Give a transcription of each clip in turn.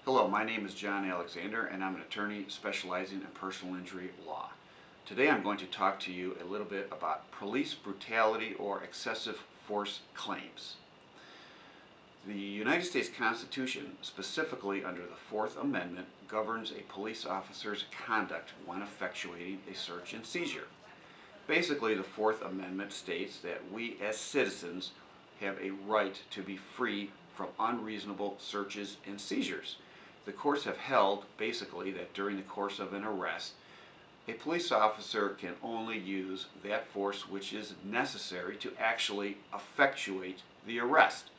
Hello, my name is John Alexander and I'm an attorney specializing in personal injury law. Today I'm going to talk to you a little bit about police brutality or excessive force claims. The United States Constitution, specifically under the Fourth Amendment, governs a police officer's conduct when effectuating a search and seizure. Basically, the Fourth Amendment states that we as citizens have a right to be free from unreasonable searches and seizures. The courts have held, basically, that during the course of an arrest, a police officer can only use that force which is necessary to actually effectuate the arrest.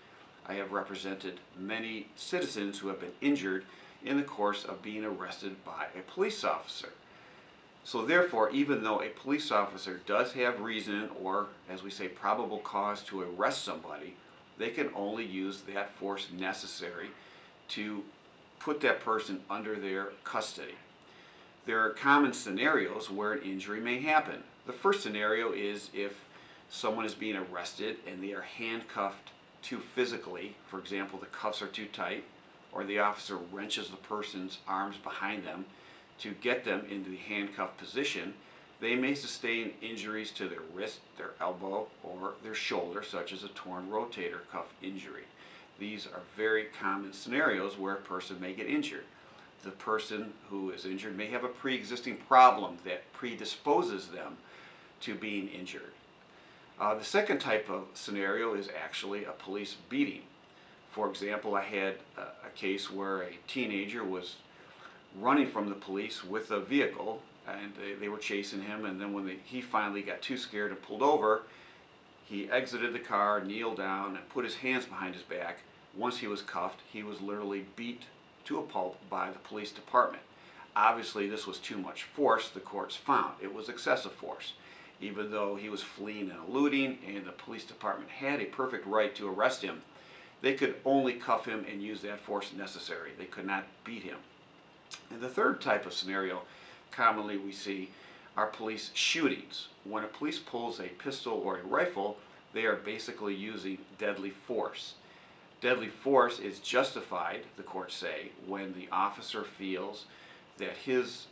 I have represented many citizens who have been injured in the course of being arrested by a police officer. So therefore, even though a police officer does have reason, or as we say, probable cause to arrest somebody, they can only use that force necessary to put that person under their custody. There are common scenarios where an injury may happen. The first scenario is if someone is being arrested and they are handcuffed too physically. For example, the cuffs are too tight, or the officer wrenches the person's arms behind them to get them into the handcuffed position. They may sustain injuries to their wrist, their elbow, or their shoulder, such as a torn rotator cuff injury. These are very common scenarios where a person may get injured. The person who is injured may have a pre-existing problem that predisposes them to being injured. The second type of scenario is actually a police beating. For example, I had a case where a teenager was running from the police with a vehicle, and they were chasing him, and then when he finally got too scared and pulled over, he exited the car, kneeled down, and put his hands behind his back. Once he was cuffed, he was literally beat to a pulp by the police department. Obviously, this was too much force, the courts found. It was excessive force. Even though he was fleeing and eluding, and the police department had a perfect right to arrest him, they could only cuff him and use that force necessary. They could not beat him. And the third type of scenario commonly we see are police shootings. When a police pulls a pistol or a rifle, they are basically using deadly force. Deadly force is justified, the courts say, when the officer feels that his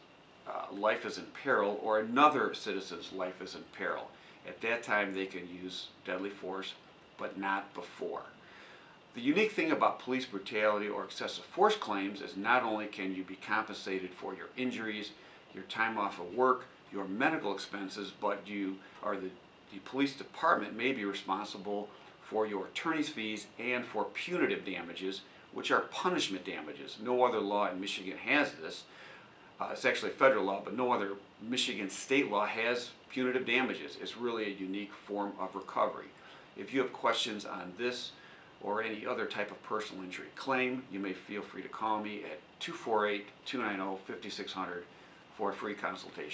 life is in peril or another citizen's life is in peril. At that time they can use deadly force, but not before. The unique thing about police brutality or excessive force claims is not only can you be compensated for your injuries, your time off of work, your medical expenses, but you or the police department may be responsible for your attorney's fees and for punitive damages, which are punishment damages. No other law in Michigan has this. It's actually federal law, but no other Michigan state law has punitive damages. It's really a unique form of recovery. If you have questions on this or any other type of personal injury claim, you may feel free to call me at 248-290-5600 for a free consultation.